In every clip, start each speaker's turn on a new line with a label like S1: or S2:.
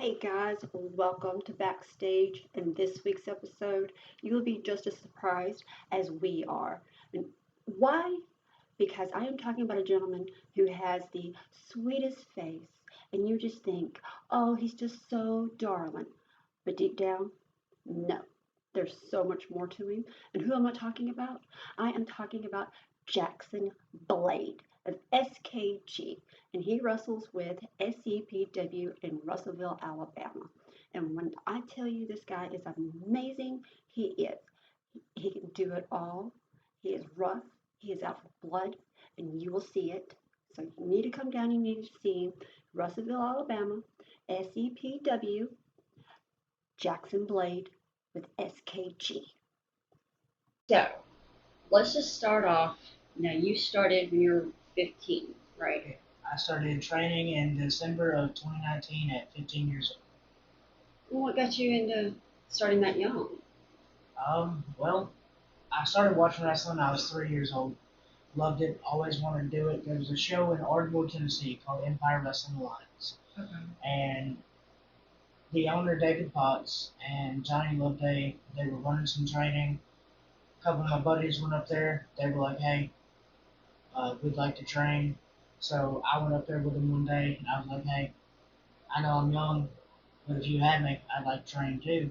S1: Hey guys, welcome to Backstage. In this week's episode, you will be just as surprised as we are. And why? Because I am talking about a gentleman who has the sweetest face, and you just think, oh, he's just so darling. But deep down, no. There's so much more to him. And who am I talking about? I am talking about Jaxon Blade of SKG, and he wrestles with SEPW in Russellville, Alabama. And when I tell you this guy is amazing, he is. He can do it all. He is rough. He is out for blood, and you will see it. So you need to come down. You need to see him. Russellville, Alabama, SEPW, Jaxon Blade with SKG. So let's just start off. Now, you started when you were 15, right?
S2: I started training in December of 2019 at 15 years
S1: Well, what got you into starting that young?
S2: Well, I started watching wrestling when I was 3 years old. Loved it, always wanted to do it. There was a show in Ardmore, Tennessee called Empire Wrestling Alliance.
S1: Okay.
S2: And the owner, David Potts, and Johnny Loveday, they were running some training. A couple of my buddies went up there. They were like, hey, we'd like to train. So I went up there with them one day, and I was like, hey, I know I'm young, but if you had me, I'd like to train too.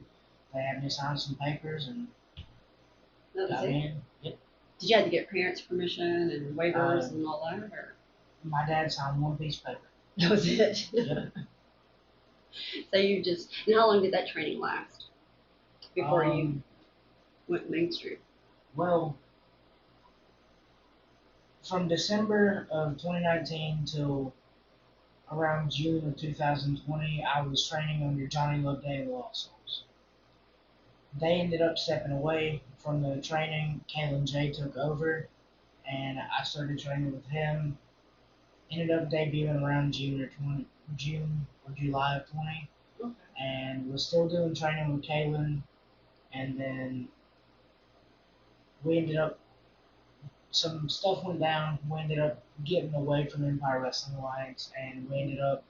S2: They had me sign some papers and
S1: That was
S2: got
S1: it.
S2: me in. Yep.
S1: Did you have to get parents' permission and waivers
S2: Uh,
S1: and all that, or
S2: my dad signed one piece of paper.
S1: that was it?
S2: Yep.
S1: So you just, and how long did that training last before you
S2: Um,
S1: went mainstream?
S2: well, from December of 2019 till around June of 2020, I was training under Johnny Loveday and the Lost Souls. They ended up stepping away from the training. Kalen J took over, and I started training with him. Ended up debuting around June or July of 20,
S1: Okay.
S2: and was still doing training with Kalen. And then we ended up some stuff went down. We ended up getting away from Empire Wrestling Alliance, and we ended up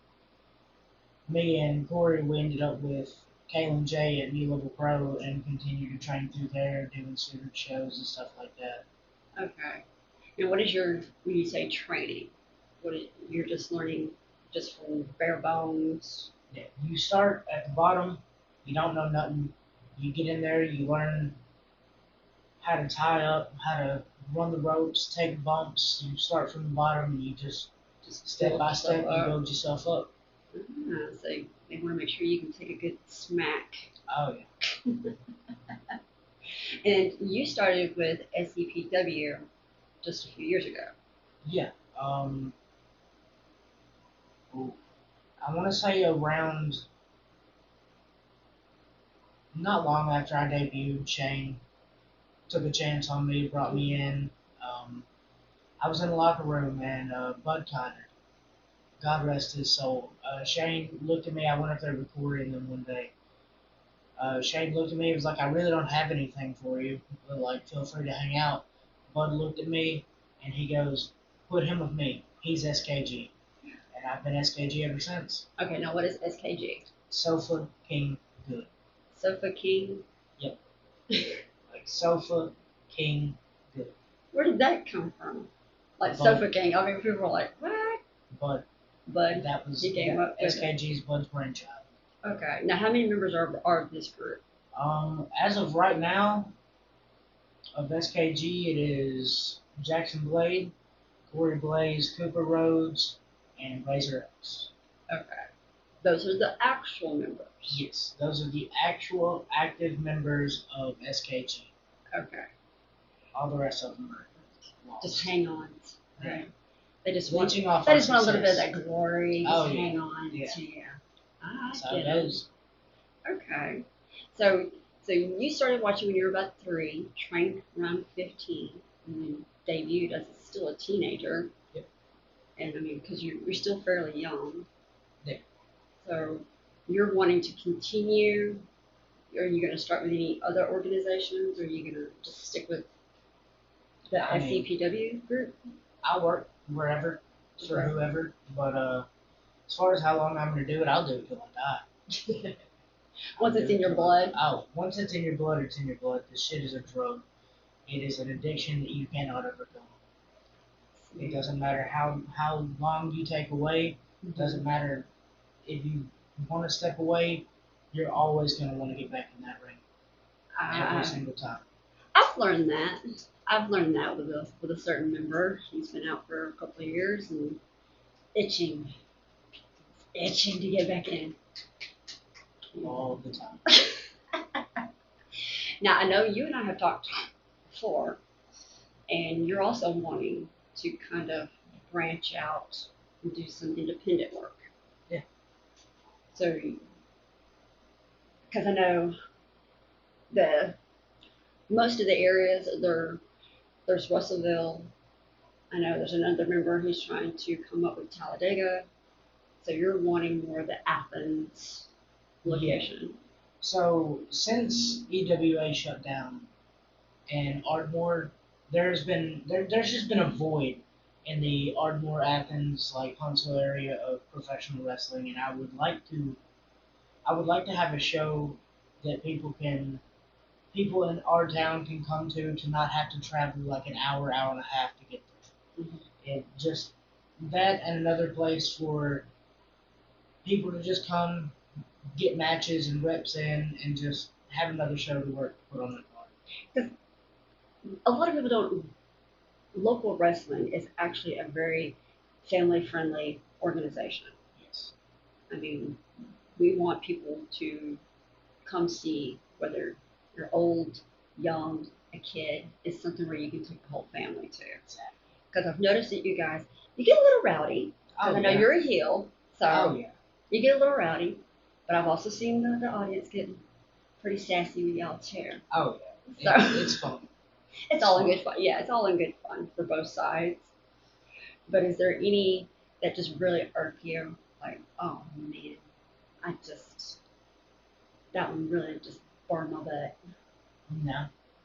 S2: me and Corey. We ended up with Kalen J at New Level Pro and continued to train through there, doing secret shows and stuff like that.
S1: Okay. And what is your, when you say training, you're just learning just from bare bones?
S2: Yeah, you start at the bottom. You don't know nothing. You get in there. You learn how to tie up, how to run the ropes, take bumps. You start from the bottom and you just step by step you build yourself up.
S1: So they want to make sure you can take a good smack.
S2: Oh yeah.
S1: And you started with SEPW just a few years ago.
S2: Yeah. I want to say around not long after I debuted, Shane took a chance on me, brought me in. Um, I was in the locker room and Bud Kiner, God rest his soul. Shane looked at me. I went up there recording them one day. Shane looked at me. He was like, "I really don't have anything for you, but like, feel free to hang out." Bud looked at me and he goes, "Put him with me. He's SKG," and I've been SKG ever since.
S1: Okay, now what is SKG?
S2: Sofa King Good.
S1: Sofa King?
S2: Yep. Like Sofa King Good.
S1: Where did that come from? Like
S2: Bud.
S1: Sofa King. I mean, people were like, what?
S2: But that was
S1: he came up with
S2: SKG's Bud's brainchild.
S1: Okay. Now, how many members are of this group?
S2: As of right now, of SKG, it is Jaxon Blade, Corey Blaze, Cooper Rhodes, and Razor X.
S1: Okay. Those are the actual members.
S2: Yes, those are the actual active members of SKG.
S1: Okay.
S2: All the rest of them are lost.
S1: Just hang on.
S2: Right.
S1: They just
S2: Leeching
S1: want,
S2: off
S1: they
S2: our
S1: just want a little bit of
S2: success.
S1: that glory.
S2: Oh,
S1: Just
S2: yeah.
S1: hang on.
S2: Yeah.
S1: Yeah. I
S2: That's how
S1: get
S2: it
S1: it.
S2: goes.
S1: Okay. So you started watching when you were about 3, trained around 15, and then debuted as still a teenager.
S2: Yep.
S1: And I mean, because you're still fairly young.
S2: Yeah.
S1: So you're wanting to continue. Are you going to start with any other organizations, or are you going to just stick with the SEPW group?
S2: I'll work wherever for whoever, but as far as how long I'm going to do it, I'll do it till I die.
S3: Once it's in your blood.
S2: Oh, once it's in your blood, it's in your blood. This shit is a drug. It is an addiction that you cannot overcome. It doesn't matter how long you take away. It doesn't matter if you want to step away. You're always going to want to get back in that ring every single time.
S3: I've learned that. I've learned that with a certain member. He's been out for a couple of years and itching, itching to get back in.
S2: All the time.
S3: Now I know you and I have talked before, and you're also wanting to kind of branch out and do some independent work.
S2: Yeah.
S3: So, because I know the most of the areas there's Russellville. I know there's another member who's trying to come up with Talladega. So you're wanting more of the Athens location.
S2: So since EWA shut down and Ardmore, there's just been a void in the Ardmore, Athens, like Huntsville area of professional wrestling, and I would like to have a show that people in our town can come to not have to travel like an hour, hour and a half to get there. It just that and another place for people to just come get matches and reps in and just have another show to work put on their card.
S3: A lot of people don't. Local wrestling is actually a very family friendly organization.
S2: Yes.
S3: I mean, we want people to come see whether you're old, young, a kid. It's something where you can take the whole family to.
S2: Exactly.
S3: Because I've noticed that you guys, you get a little rowdy.
S2: Oh,
S3: I know
S2: yeah.
S3: you're a heel, so
S2: Oh yeah.
S3: you get a little rowdy. But I've also seen the audience getting pretty sassy with y'all too.
S2: Oh yeah.
S3: So
S2: It's fun.
S3: it's all in good fun. Yeah, it's all in good fun for both sides. But is there any that just really irk you? Like, oh man, I just that one really just burned my butt.
S2: No.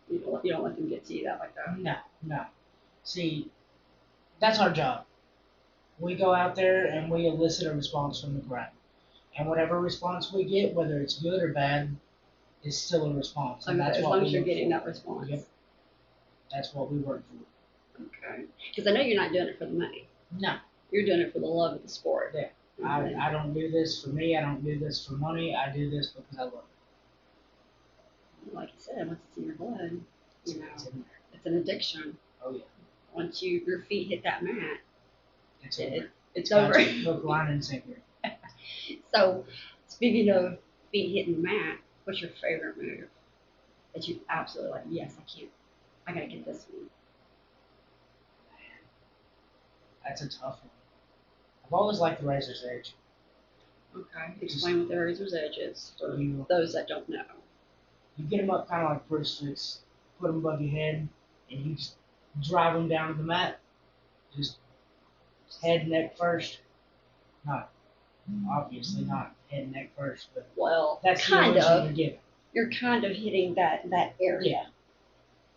S3: You don't let them get to you that like that.
S2: No. See, that's our job. We go out there and we elicit a response from the crowd. And whatever response we get, whether it's good or bad, is still a response. And that's
S3: As
S2: what
S3: long
S2: we
S3: as you're
S2: look
S3: getting
S2: for.
S3: that response.
S2: Yep. That's what we work for.
S3: Okay. Because I know you're not doing it for the money.
S2: No.
S3: You're doing it for the love of the sport.
S2: Yeah. I don't do this for me. I don't do this for money. I do this because I love it.
S3: Like you said, once it's in your blood, you know,
S2: It's in there.
S3: it's an addiction.
S2: Oh yeah.
S3: Once your feet hit that mat,
S2: It's over.
S3: it's
S2: Got
S3: over.
S2: you. Hook, line, and sinker.
S3: So, speaking of feet hitting the mat, what's your favorite move that you absolutely like? Yes, I gotta get this one.
S2: That's a tough one. I've always liked the Razor's Edge.
S3: Okay, explain what the razor's edge is for
S2: You
S3: those that don't know.
S2: get them up kind of like bristlets, put them above your head, and you just drive them down to the mat. Just head, neck first. Not obviously not head, neck first, but
S3: Well,
S2: that's the
S3: kind
S2: illusion
S3: of.
S2: you're given.
S3: You're kind of hitting that area.
S2: Yeah.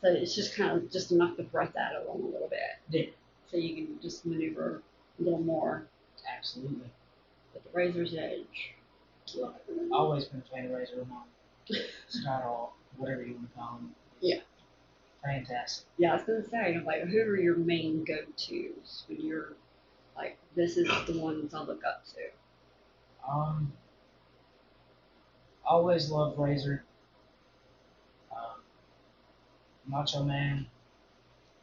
S3: So it's just kind of just to knock the breath out of them a little bit.
S2: Yeah.
S3: So you can just maneuver a little more
S2: Absolutely.
S3: with the razor's edge.
S2: Always been a fan of Razor Ramon. Scott Hall, whatever you want to call him.
S3: Yeah.
S2: Fantastic.
S3: Yeah, I was gonna say, I'm like, who are your main go-tos when you're like, this is the ones I look up to?
S2: Always loved Razor. Macho Man.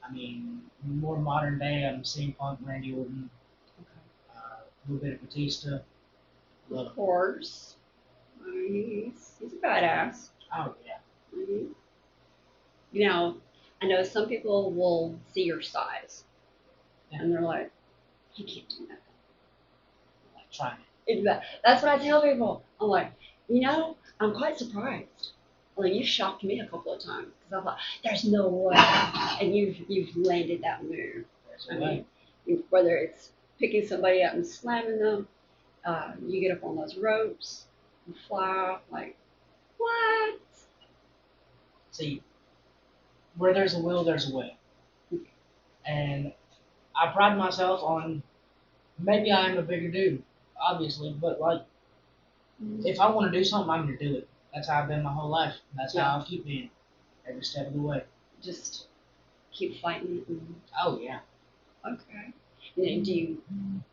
S2: I mean, more modern day, I'm seeing Punk, Randy Orton, a little bit of Batista. Love
S3: Of
S2: him.
S3: course. I mean, he's a badass.
S2: Oh yeah.
S3: Mhm. You know, I know some people will see your size,
S2: Yeah.
S3: and they're like, he can't do that.
S2: Trying
S3: That's what I tell people. I'm like, I'm quite surprised. Like you shocked me a couple of times because I thought there's no way, and you've landed that move.
S2: There's
S3: I
S2: a way.
S3: mean, whether it's picking somebody up and slamming them, you get up on those ropes and fly off like, what?
S2: See, where there's a will, there's a way. And I pride myself on maybe I am a bigger dude, obviously, but like if I want to do something, I'm going to do it. That's how I've been my whole life. That's
S3: Yeah.
S2: how I'll keep being every step of the way.
S3: Just keep fighting it. And,
S2: Oh, yeah.
S3: okay. And then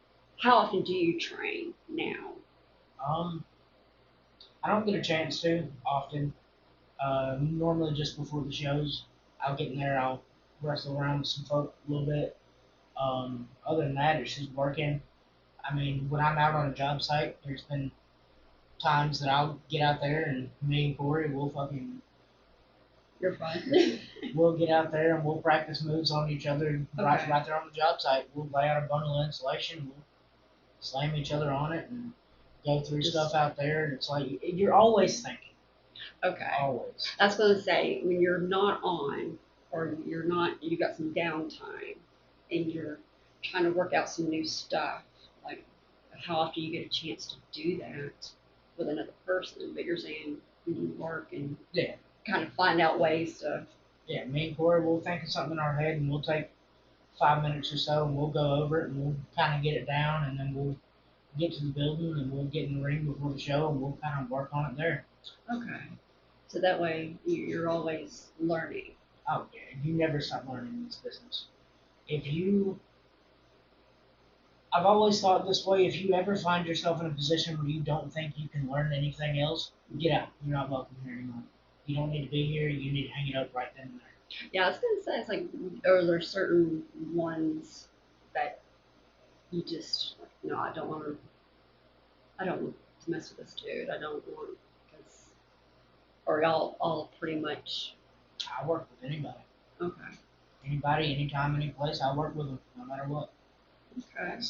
S3: how often do you train now?
S2: Um, I don't get a chance to often. Normally just before the shows, I'll get in there, I'll wrestle around with some folk a little bit. Other than that, it's just working. I mean, when I'm out on a job site, there's been times that I'll get out there and me and Corey
S3: You're fine.
S2: we'll get out there and we'll practice moves on each other
S3: Okay.
S2: right there on the job site. We'll lay out a bundle of insulation, we'll slam each other on it and go through stuff out there. And it's like you're always thinking,
S3: Okay.
S2: always.
S3: I was going to say, when you're not on, or you got some downtime, and you're trying to work out some new stuff, like how often you get a chance to do that with another person, but you're saying when you work and
S2: Yeah.
S3: kind of find out ways to.
S2: Yeah, me and Corey, we'll think of something in our head and we'll take 5 minutes or so and we'll go over it and we'll kind of get it down and then we'll get to the building and we'll get in the ring before the show and we'll kind of work on it there.
S3: Okay. So that way you're always learning.
S2: Oh yeah, you never stop learning in this business. If you, I've always thought this way. If you ever find yourself in a position where you don't think you can learn anything else, get out. You're not welcome here anymore. You don't need to be here. You need to hang it up right then and there.
S3: Yeah, I was gonna say it's like, are there certain ones that you just like, no, I don't want to mess with this dude. I don't want because, or y'all all pretty much
S2: I work with anybody.
S3: okay.
S2: Anybody, anytime, any place. I work with them no matter what.
S3: Okay.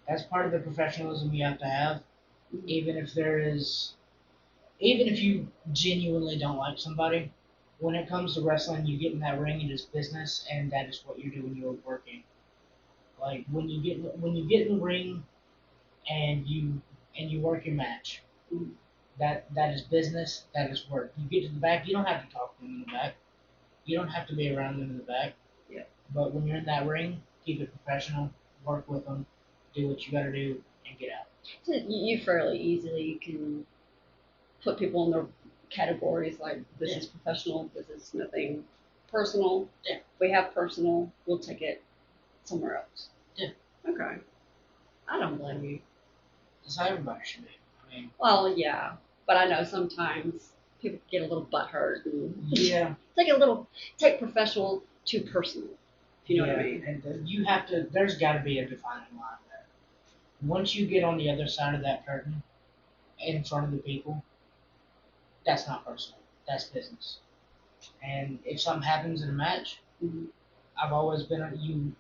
S2: That's part of the professionalism you have to have.
S3: Mhm.
S2: Even if you genuinely don't like somebody, when it comes to wrestling, you get in that ring, it is business, and that is what you're doing. You're working. Like when you get in the ring and you work your match,
S3: Mhm.
S2: that is business. That is work. You get to the back, you don't have to talk to them in the back. You don't have to be around them in the back.
S3: Yeah.
S2: But when you're in that ring, keep it professional. Work with them. Do what you got to do, and get out.
S3: So you fairly easily can put people in their categories like this is professional, this is nothing personal.
S2: Yeah.
S3: If we have personal, we'll take it somewhere else.
S2: Yeah.
S3: Okay. I don't blame you.
S2: That's how everybody should be. I mean,
S3: Well, yeah, but I know sometimes people get a little butthurt and
S2: yeah,
S3: take professional to personal. If you know
S2: yeah,
S3: what I mean.
S2: and you have to. There's got to be a defining line there. Once you get on the other side of that curtain, in front of the people, that's not personal. That's business. And if something happens in a match,
S3: Mhm.
S2: I've always been you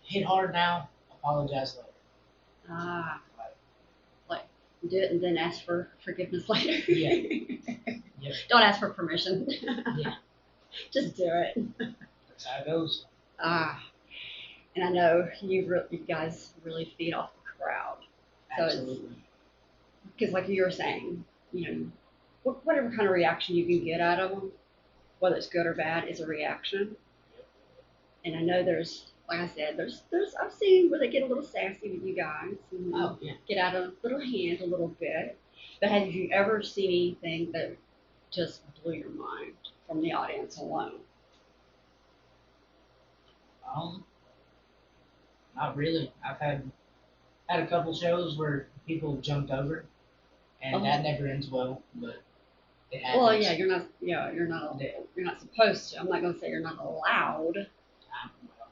S2: hit hard now, apologize later.
S3: Ah, like do it and then ask for forgiveness later.
S2: Yeah. Yep.
S3: Don't ask for permission.
S2: Yeah.
S3: Just do it.
S2: That's how it goes.
S3: Ah, and I know you guys really feed off the crowd. So
S2: Absolutely.
S3: Because like you were saying, whatever kind of reaction you can get out of them, whether it's good or bad, is a reaction. And I know like I said, there's I've seen where they get a little sassy with you guys and
S2: Oh yeah.
S3: get out of little hand a little bit. But have you ever seen anything that just blew your mind from the audience alone?
S2: Um, Not really. I've had a couple shows where people jumped over, and that never ends well, but it happens.
S3: Well, yeah, you're not supposed to. I'm not going to say you're not allowed.
S2: Well,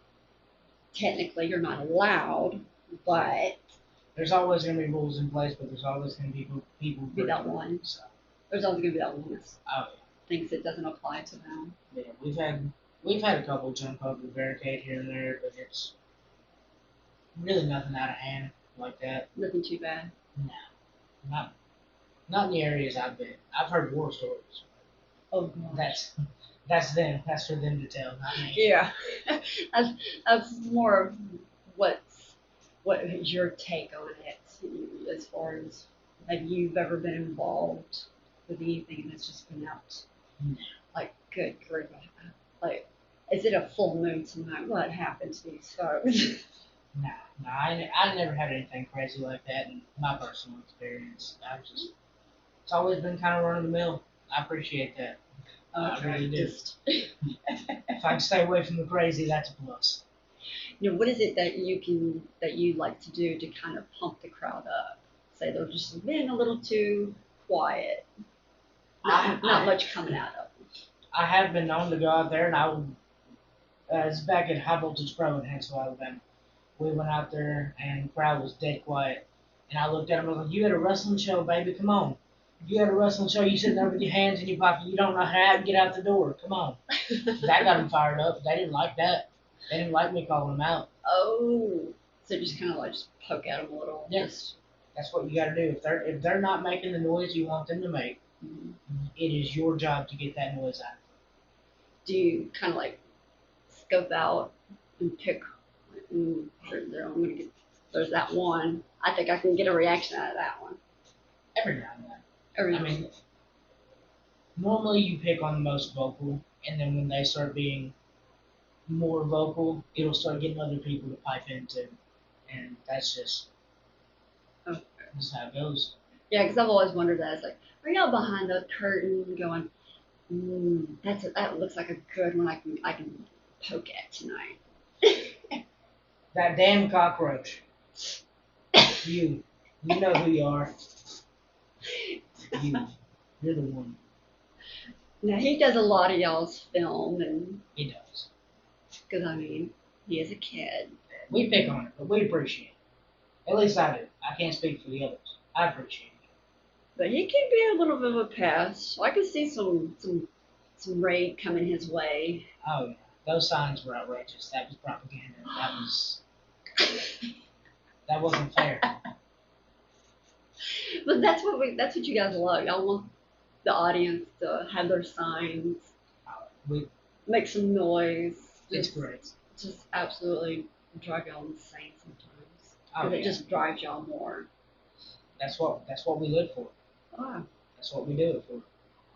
S3: Technically, you're not allowed, but
S2: there's always going to be rules in place, but there's always going to be people
S3: be that
S2: breaking
S3: one.
S2: them, so.
S3: There's always going to be that one that
S2: Oh
S3: thinks it doesn't apply to them.
S2: yeah. We've had a couple jump over the barricade here and there, but it's really nothing out of hand like that.
S3: Nothing too bad.
S2: No, not in the areas I've been. I've heard war stories.
S3: Oh god.
S2: That's them. That's for them to tell, not me.
S3: Yeah. that's more of what is your take on it as far as have you ever been involved with anything that's just been out
S2: No.
S3: like good grief, like is it a full moon tonight? What happened to these folks?
S2: Nah, I never had anything crazy like that in my personal experience. It's always been kind of run of the mill. I appreciate that. I really do.
S3: Just,
S2: If I can stay away from the crazy, that's a plus.
S3: what is it that you like to do to kind of pump the crowd up? Say they're just being a little too quiet, not much coming out of them.
S2: I have been known to go out there, and it's back at High Voltage Pro in Hansel, Alabama. We went out there, and the crowd was dead quiet. And I looked at him and was like, "You at a wrestling show, baby? Come on. You at a wrestling show? You sitting there with your hands in your pocket? You don't know how to get out the door? Come on." That got them fired up. They didn't like that. They didn't like me calling them out.
S3: Oh, so just kind of like just poke at them a little.
S2: Yeah.
S3: Just,
S2: That's what you got to do. If they're not making the noise you want them to make,
S3: mhm.
S2: it is your job to get that noise out.
S3: Do you kind of like scope out and pick? I'm gonna get. There's that one. I think I can get a reaction out of that one.
S2: Every now and then.
S3: Every
S2: I mean, normally you pick on the most vocal, and then when they start being more vocal, it'll start getting other people to pipe into, and that's just
S3: oh.
S2: that's how it goes.
S3: Yeah, because I've always wondered that. It's like, are y'all behind the curtain going, that looks like a good one I can poke at tonight.
S2: That damn cockroach. You know who you are. You're the one.
S3: Now he does a lot of y'all's film, and
S2: He does.
S3: because I mean, he is a kid.
S2: We pick on it, but we appreciate it. At least I do. I can't speak for the others. I appreciate it.
S3: But he can be a little bit of a pest. I could see some raid coming his way.
S2: Oh yeah, those signs were outrageous. That was propaganda. That wasn't fair.
S3: But that's what you guys love. Y'all want the audience to have their signs,
S2: We,
S3: make some noise.
S2: it's great.
S3: Just absolutely drive y'all insane sometimes.
S2: Oh
S3: Because it
S2: yeah,
S3: just drives y'all more.
S2: that's what we live for.
S3: Oh,
S2: That's what we do it for.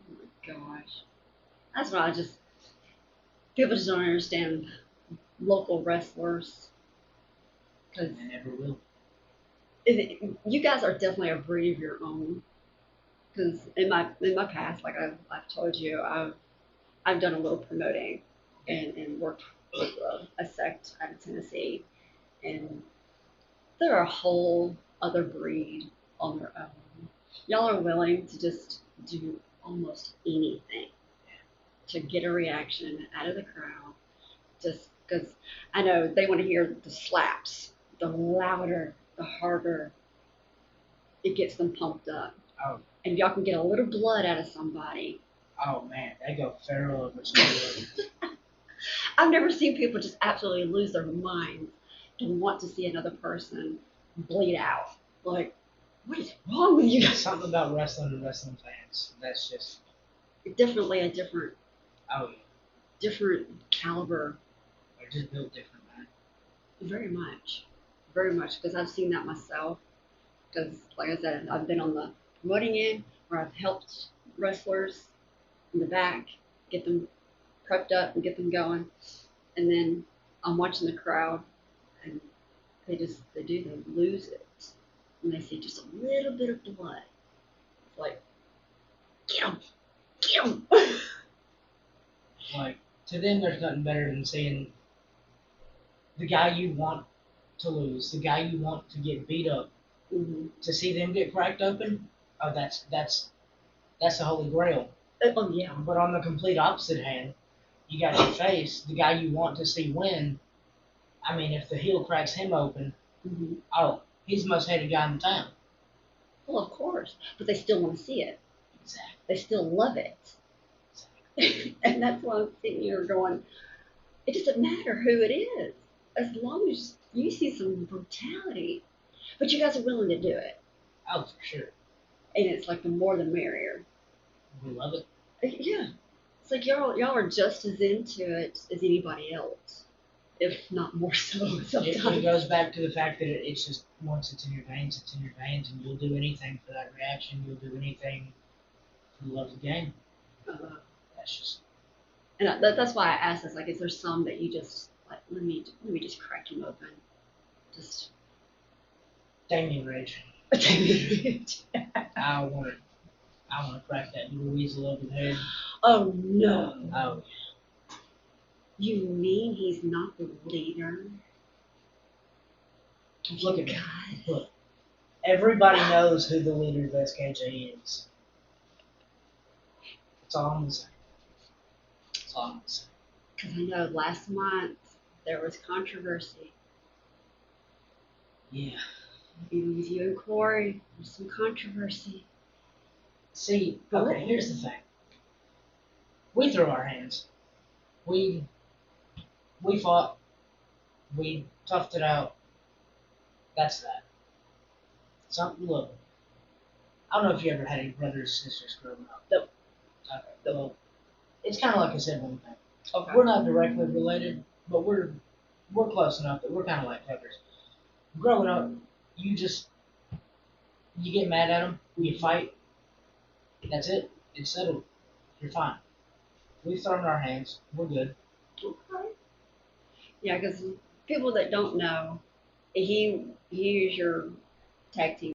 S3: my gosh. That's what people just don't understand local wrestlers. Because
S2: And they never will.
S3: you guys are definitely a breed of your own. Because in my past, like I've told you, I've done a little promoting and worked with a sect out of Tennessee, and they're a whole other breed on their own. Y'all are willing to just do almost anything to get a reaction out of the crowd, just because I know they want to hear the slaps. The louder, the harder it gets them pumped up.
S2: Oh,
S3: And if y'all can get a little blood out of somebody.
S2: oh man, they go feral over somebody.
S3: I've never seen people just absolutely lose their minds to want to see another person bleed out. Like, what is wrong with you guys?
S2: Something about wrestling and wrestling fans. That's just
S3: Definitely a different
S2: oh yeah,
S3: different caliber.
S2: they're just built different, man.
S3: Very much. Very much. Because I've seen that myself. Because, like I said, I've been on the promoting end where I've helped wrestlers in the back get them prepped up and get them going. And then I'm watching the crowd and they lose it. And they see just a little bit of blood. It's like, get him! Get him!
S2: Like to them, there's nothing better than seeing the guy you want to lose, the guy you want to get beat up,
S3: Mm-hmm.
S2: to see them get cracked open. Oh, that's the holy grail.
S3: Oh, yeah.
S2: But on the complete opposite hand, you got your face, the guy you want to see win. I mean, if the heel cracks him open,
S3: Mm-hmm.
S2: oh, he's the most hated guy in town.
S3: Well, of course. But they still want to see it.
S2: Exactly.
S3: They still love it. And that's why I'm sitting here going, it doesn't matter who it is, as long as you see some brutality. But you guys are willing to do it.
S2: Oh, for sure.
S3: And it's like the more the merrier.
S2: We love it.
S3: Yeah. It's like y'all are just as into it as anybody else, if not more so
S2: It
S3: sometimes.
S2: goes back to the fact that it's just once it's in your veins, it's in your veins, and you'll do anything for that reaction. You'll do anything for the love of the game. That's just
S3: And that's why I asked this. Like, is there some that you just like? Let me just crack him open. Just
S2: Damien Rage. I want to crack that little weasel over the head.
S3: Oh no.
S2: Oh,
S3: You mean he's not the leader?
S2: look at me.
S3: God.
S2: Look. Everybody knows who the leader of SKJ is. That's all I'm gonna say. That's all I'm gonna say.
S3: Because I know last month there was controversy.
S2: Yeah.
S3: Even with you and Corey, there's some controversy.
S2: See, okay, here's the thing. We threw our hands. We fought. We toughed it out. That's that. Something, look. I don't know if you ever had any brothers or sisters growing up.
S3: Nope.
S2: Okay. Well, it's kind of like a sibling thing.
S3: Okay.
S2: We're not directly related, but we're close enough that we're kind of like brothers. Growing up, you get mad at them, you fight. That's it. It's settled. You're fine. We've thrown our hands. We're good.
S3: Okay. Yeah, because people that don't know, he is your tag team